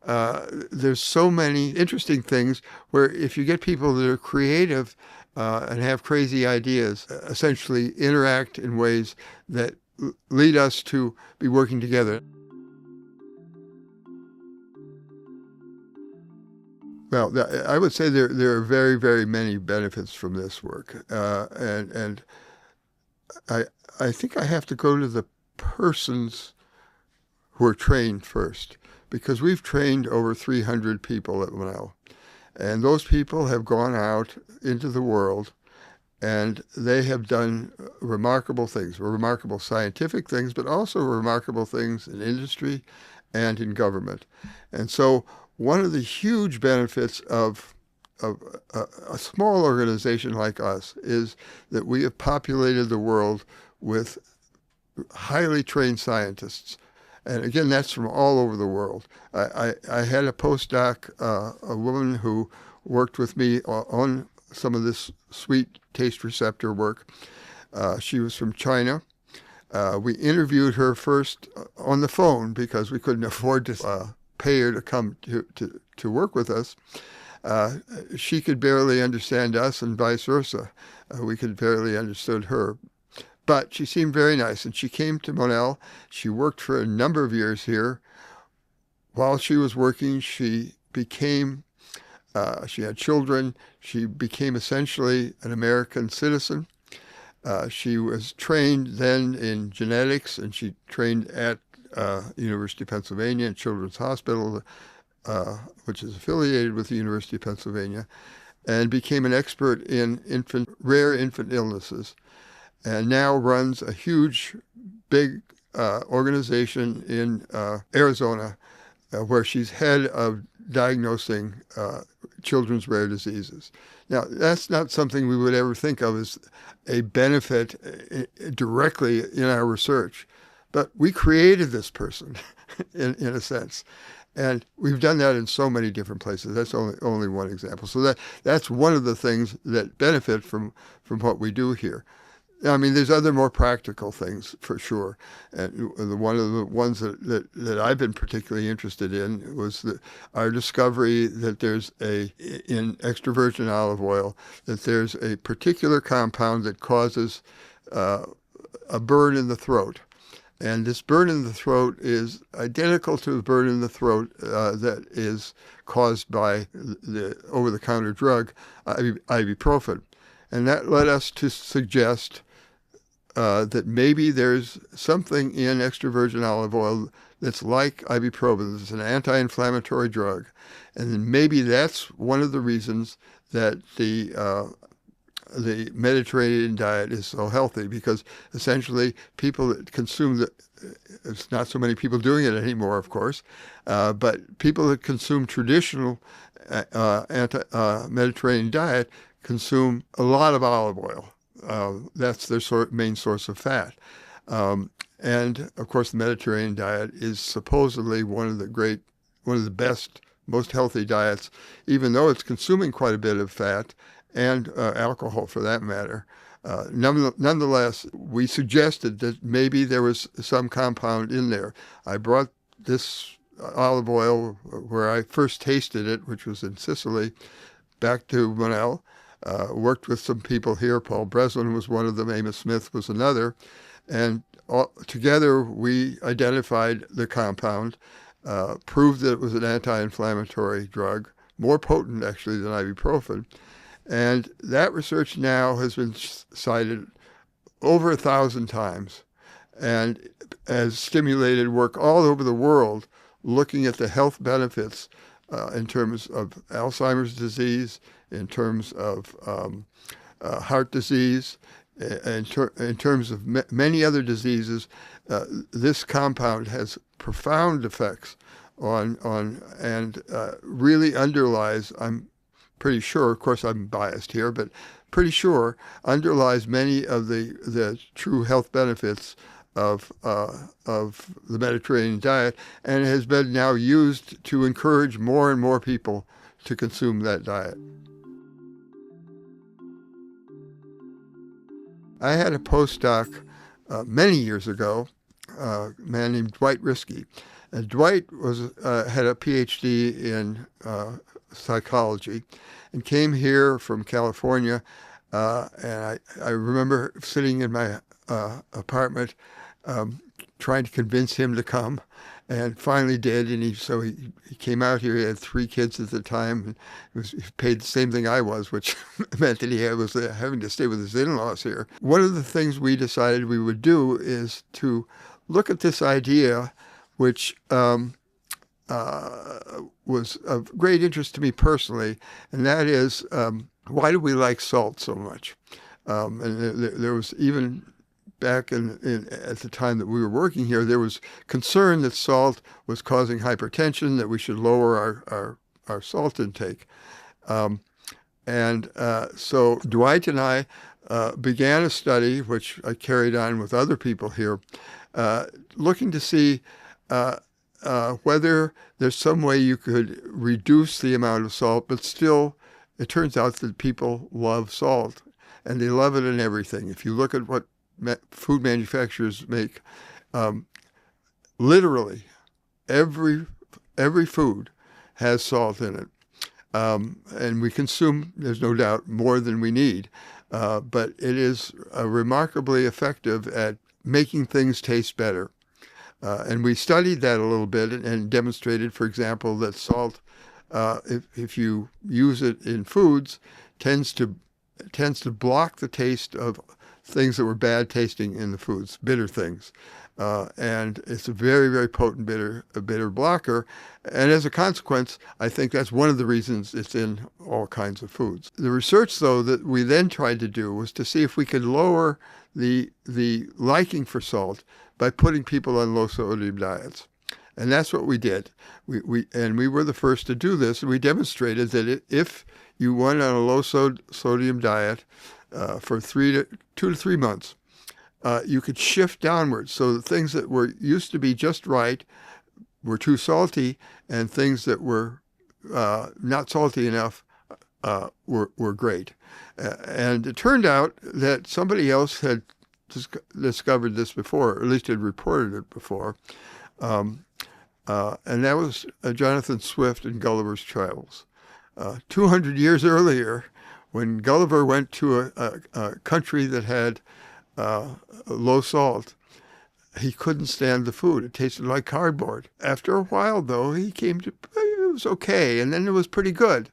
there's so many interesting things where if you get people that are creative and have crazy ideas, essentially interact in ways that lead us to be working together. Well, I would say there are very, very many benefits from this work, and I I think I have to go to the persons who are trained first, because we've trained over 300 people at Monell, and those people have gone out into the world and they have done remarkable things, remarkable scientific things, but also remarkable things in industry and in government. And so one of the huge benefits of a small organization like us is that we have populated the world with highly trained scientists. And again, that's from all over the world. I had a postdoc, a woman who worked with me on some of this sweet taste receptor work. She was from China. We interviewed her first on the phone because we couldn't afford to pay her to come to work with us. She could barely understand us and vice versa. We could barely understood her. But she seemed very nice, and she came to Monell. She worked for a number of years here. While she was working, she had children. She became essentially an American citizen. She was trained then in genetics, and she trained at University of Pennsylvania and Children's Hospital, which is affiliated with the University of Pennsylvania, and became an expert in rare infant illnesses, and now runs a huge, big organization in Arizona, where she's head of diagnosing children's rare diseases. Now, that's not something we would ever think of as a benefit directly in our research, but we created this person in a sense. And we've done that in so many different places. That's only one example. So that's one of the things that benefit from what we do here. I mean, there's other more practical things for sure. And one of the ones that I've been particularly interested in was our discovery that in extra virgin olive oil, that there's a particular compound that causes a burn in the throat. And this burn in the throat is identical to the burn in the throat that is caused by the over-the-counter drug, ibuprofen. And that led us to suggest that maybe there's something in extra virgin olive oil that's like ibuprofen. It's an anti-inflammatory drug. And maybe that's one of the reasons that the Mediterranean diet is so healthy, because essentially people that consume it's not so many people doing it anymore, of course, but people that consume traditional Mediterranean diet consume a lot of olive oil. That's their main source of fat. And of course, the Mediterranean diet is supposedly one of the best, most healthy diets, even though it's consuming quite a bit of fat and alcohol for that matter. Nonetheless, we suggested that maybe there was some compound in there. I brought this olive oil where I first tasted it, which was in Sicily, back to Monell. Worked with some people here. Paul Breslin was one of them. Amos Smith was another. And together we identified the compound, proved that it was an anti-inflammatory drug, more potent actually than ibuprofen. And that research now has been cited over 1,000 times and has stimulated work all over the world looking at the health benefits in terms of Alzheimer's disease, in terms of heart disease, in terms of many other diseases. This compound has profound effects on and really underlies, I'm pretty sure, of course I'm biased here, but pretty sure underlies many of the true health benefits of the Mediterranean diet, and has been now used to encourage more and more people to consume that diet. I had a postdoc many years ago, a man named Dwight Riskey, Dwight had a PhD in psychology and came here from California. And I remember sitting in my apartment trying to convince him to come, and finally did. And he came out here. He had 3 kids at the time. And he paid the same thing I was, which meant that he was having to stay with his in-laws here. One of the things we decided we would do is to look at this idea, which was of great interest to me personally, and that is, why do we like salt so much? And there was even back at the time that we were working here, there was concern that salt was causing hypertension, that we should lower our salt intake. So Dwight and I began a study, which I carried on with other people here, looking to see whether there's some way you could reduce the amount of salt, but still, it turns out that people love salt, and they love it in everything. If you look at what food manufacturers make, literally every food has salt in it. And we consume, there's no doubt, more than we need. But it is remarkably effective at making things taste better. And we studied that a little bit and demonstrated, for example, that salt, if you use it in foods, tends to block the taste of things that were bad tasting in the foods, bitter things. And it's a very, very potent bitter blocker. And as a consequence, I think that's one of the reasons it's in all kinds of foods. The research, though, that we then tried to do was to see if we could lower the liking for salt by putting people on low-sodium diets. And that's what we did. We were the first to do this, and we demonstrated that if you went on a low-sodium diet for 2 to 3 months, you could shift downwards. So the things that used to be just right were too salty, and things that were not salty enough were great. And it turned out that somebody else had discovered this before, or at least had reported it before. And that was Jonathan Swift in Gulliver's Travels. 200 years earlier, when Gulliver went to a country that had low salt, he couldn't stand the food. It tasted like cardboard. After a while, though, he came to, it was okay, and then it was pretty good.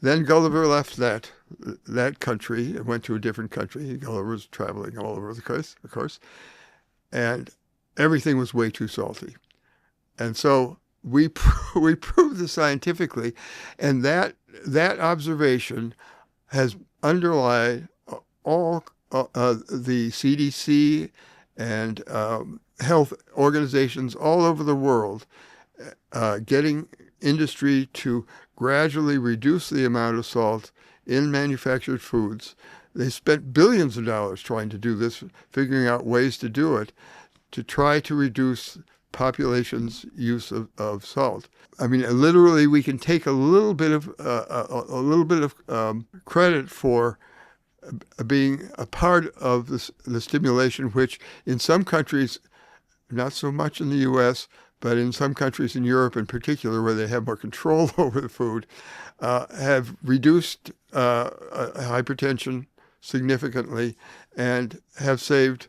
Then Gulliver left that country and went to a different country. Gulliver was traveling all over the coast, of course, and everything was way too salty. And so we proved this scientifically, and that observation has underlied all the CDC and health organizations all over the world getting industry to gradually reduce the amount of salt in manufactured foods. They spent billions of dollars trying to do this, figuring out ways to do it, to try to reduce population's use of salt. I mean, literally, we can take a little bit of credit for being a part of the stimulation, which in some countries, not so much in the U.S., but in some countries in Europe in particular, where they have more control over the food, have reduced hypertension significantly and have saved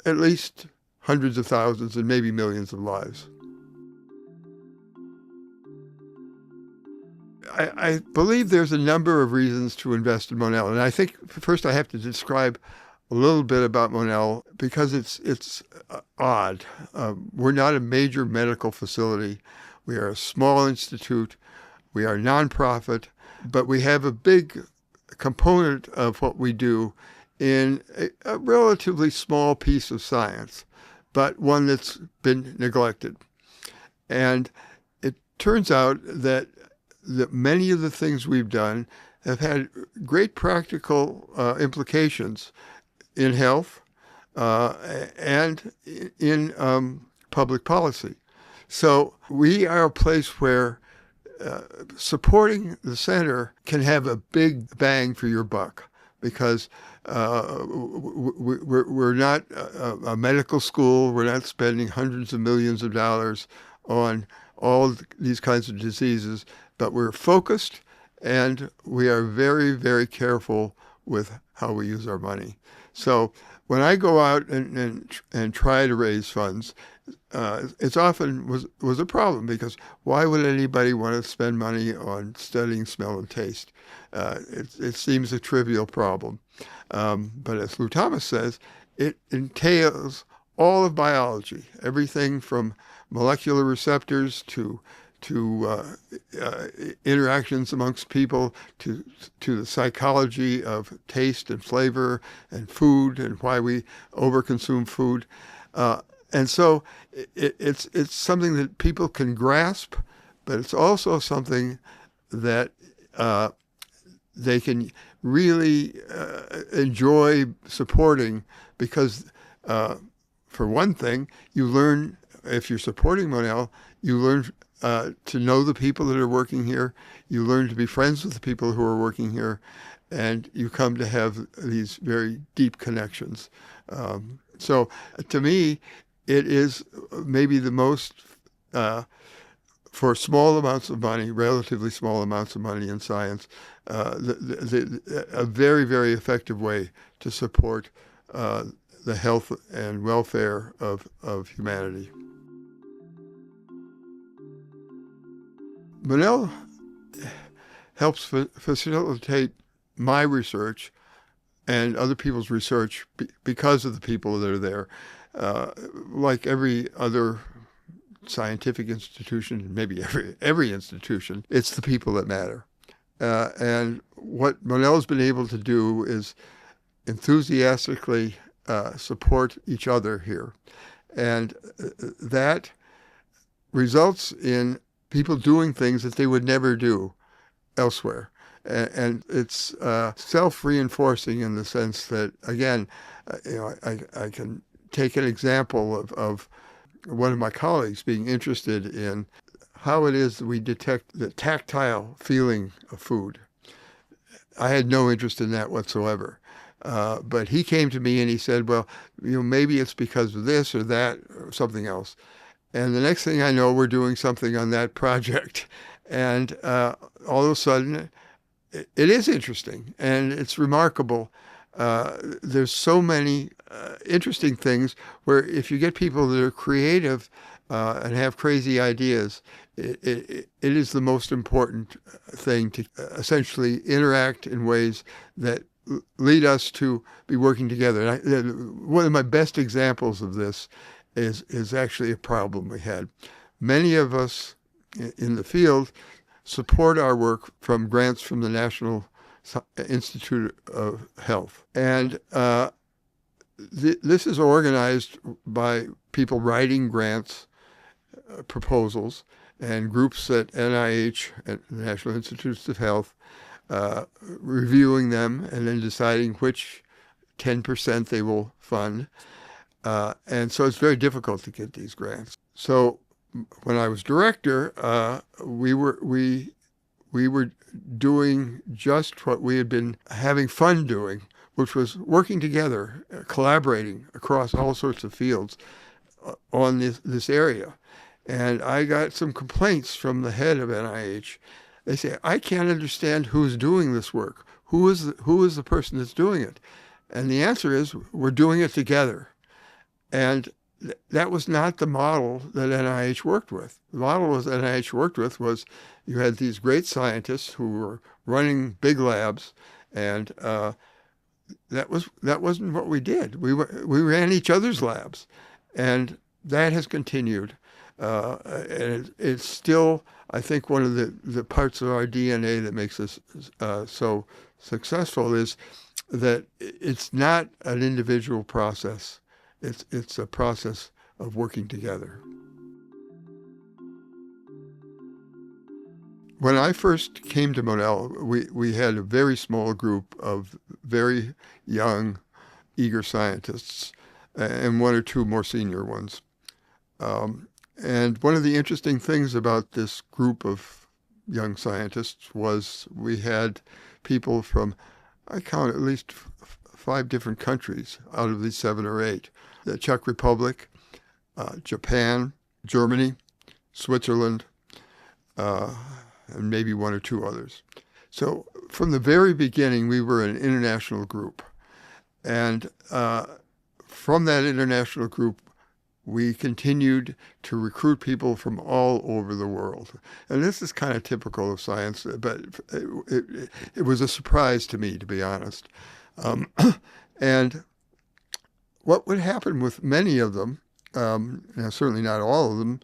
at least hundreds of thousands and maybe millions of lives. I believe there's a number of reasons to invest in Monell. And I think first I have to describe a little bit about Monell because it's odd. We're not a major medical facility. We are a small institute. We are nonprofit, but we have a big component of what we do in a relatively small piece of science, but one that's been neglected. And it turns out that many of the things we've done have had great practical implications in health and in public policy. So we are a place where supporting the center can have a big bang for your buck because We're not a medical school. We're not spending hundreds of millions of dollars on all these kinds of diseases, but we're focused and we are very, very careful with how we use our money. So when I go out and try to raise funds, it's often was a problem because why would anybody want to spend money on studying smell and taste? It seems a trivial problem. But as Lou Thomas says, it entails all of biology, everything from molecular receptors to interactions amongst people, to the psychology of taste and flavor and food and why we overconsume food. And so it's something that people can grasp, but it's also something that they can really enjoy supporting because, for one thing, you learn, if you're supporting Monell, you learn to know the people that are working here. You learn to be friends with the people who are working here, and you come to have these very deep connections. So to me, it is maybe the most, for small amounts of money, relatively small amounts of money in science, a very, very effective way to support the health and welfare of humanity. Monell helps facilitate my research and other people's research because of the people that are there. Like every other scientific institution, maybe every institution, it's the people that matter. And what Monell's been able to do is enthusiastically support each other here. And that results in people doing things that they would never do elsewhere. And it's self-reinforcing in the sense that, again, I can take an example of one of my colleagues being interested in how it is that we detect the tactile feeling of food. I had no interest in that whatsoever. But he came to me and he said, well, maybe it's because of this or that or something else. And the next thing I know, we're doing something on that project. And all of a sudden, it is interesting and it's remarkable. There's so many interesting things where if you get people that are creative and have crazy ideas, it is the most important thing to essentially interact in ways that lead us to be working together. And one of my best examples of this is actually a problem we had. Many of us in the field support our work from grants from the National Institute of Health. And this is organized by people writing grants, proposals, and groups at NIH, at the National Institutes of Health, reviewing them and then deciding which 10% they will fund. And so it's very difficult to get these grants. So when I was director, we were doing just what we had been having fun doing, which was working together, collaborating across all sorts of fields on this area. And I got some complaints from the head of NIH. They say, I can't understand who's doing this work. Who is the person that's doing it? And the answer is, we're doing it together. And that was not the model that NIH worked with. The model that NIH worked with was you had these great scientists who were running big labs, and that wasn't what we did. We ran each other's labs, and that has continued. And it's still, I think, one of the parts of our DNA that makes us so successful is that it's not an individual process. It's a process of working together. When I first came to Monell, we had a very small group of very young, eager scientists, and one or two more senior ones. And one of the interesting things about this group of young scientists was we had people from, I count at least 5 different countries out of these 7 or 8. The Czech Republic, Japan, Germany, Switzerland, and maybe 1 or 2 others. So from the very beginning, we were an international group. And from that international group, we continued to recruit people from all over the world. And this is kind of typical of science, but it was a surprise to me, to be honest. And what would happen with many of them, now certainly not all of them,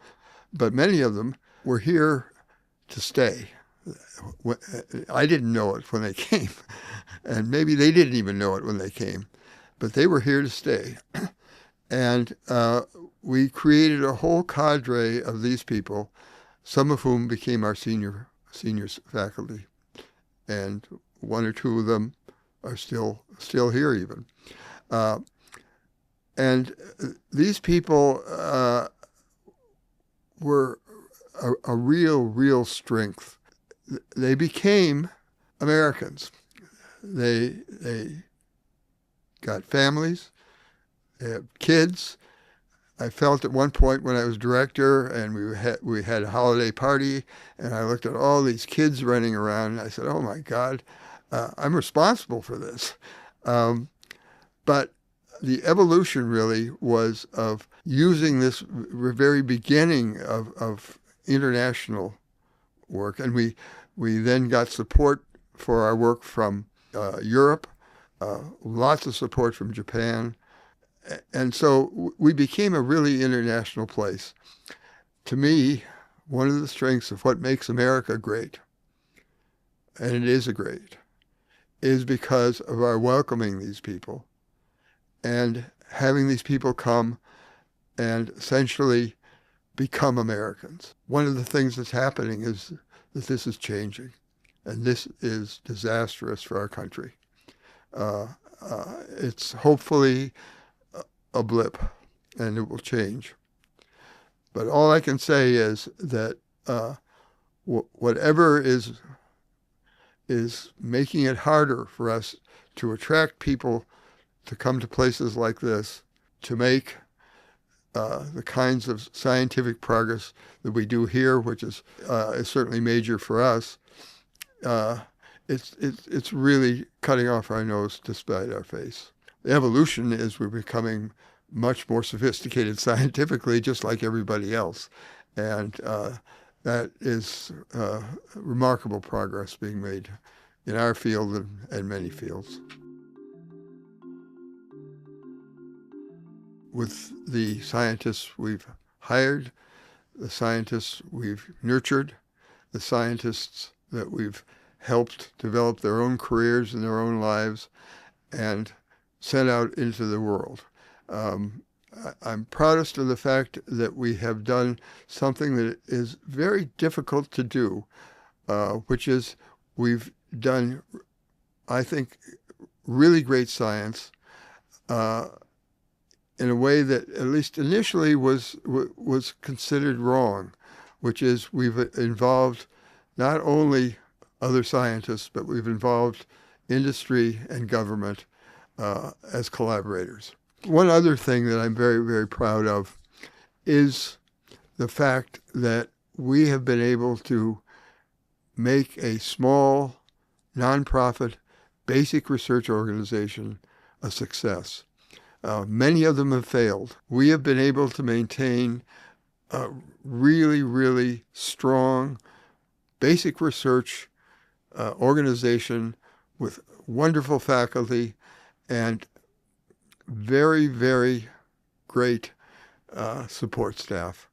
but many of them were here to stay. I didn't know it when they came, and maybe they didn't even know it when they came, but they were here to stay. And we created a whole cadre of these people, some of whom became our senior faculty, and 1 or 2 of them are still here even. And these people were a real strength. They became Americans. They got families, they had kids. I felt at one point when I was director and we had a holiday party, and I looked at all these kids running around, and I said, "Oh my God, I'm responsible for this." But the evolution really was of using this very beginning of international work, and we then got support for our work from Europe, lots of support from Japan, and so we became a really international place. To me, one of the strengths of what makes America great, and it is great, is because of our welcoming these people and having these people come and essentially become Americans. One of the things that's happening is that this is changing, and this is disastrous for our country. It's hopefully a blip, and it will change. But all I can say is that whatever is making it harder for us to attract people to come to places like this, to make the kinds of scientific progress that we do here, which is certainly major for us, it's really cutting off our nose to spite our face. The evolution is we're becoming much more sophisticated scientifically, just like everybody else. And that is remarkable progress being made in our field and many fields. With the scientists we've hired, the scientists we've nurtured, the scientists that we've helped develop their own careers and their own lives and sent out into the world. I'm proudest of the fact that we have done something that is very difficult to do, which is we've done, I think, really great science in a way that at least initially was considered wrong, which is we've involved not only other scientists, but we've involved industry and government as collaborators. One other thing that I'm very, very proud of is the fact that we have been able to make a small, nonprofit, basic research organization a success. Many of them have failed. We have been able to maintain a really, really strong basic research organization with wonderful faculty and very, very great support staff.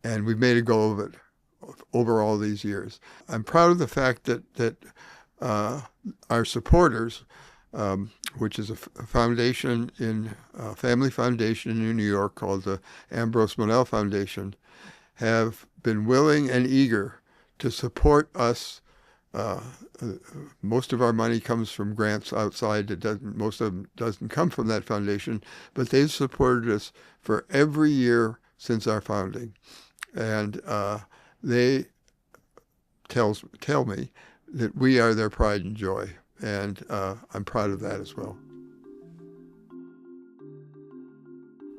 And we've made a go of it over all these years. I'm proud of the fact that our supporters, which is a foundation family foundation in New York called the Monell Foundation, have been willing and eager to support us. Most of our money comes from grants outside. Most of them doesn't come from that foundation, but they've supported us for every year since our founding, and they tell me that we are their pride and joy, and I'm proud of that as well.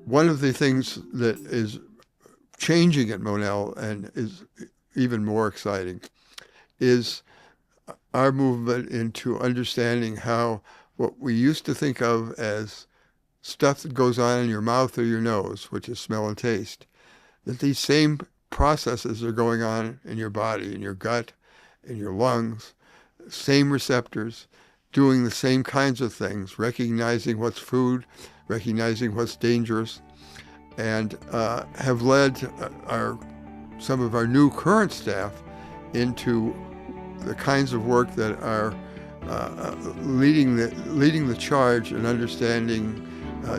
One of the things that is changing at Monell and is even more exciting is our movement into understanding how what we used to think of as stuff that goes on in your mouth or your nose, which is smell and taste, that these same processes are going on in your body, in your gut, in your lungs, same receptors, doing the same kinds of things, recognizing what's food, recognizing what's dangerous, and have led some of our new current staff into the kinds of work that are leading the charge in understanding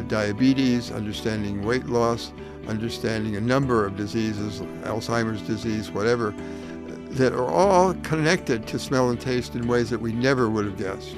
diabetes, understanding weight loss, understanding a number of diseases, Alzheimer's disease, whatever, that are all connected to smell and taste in ways that we never would have guessed.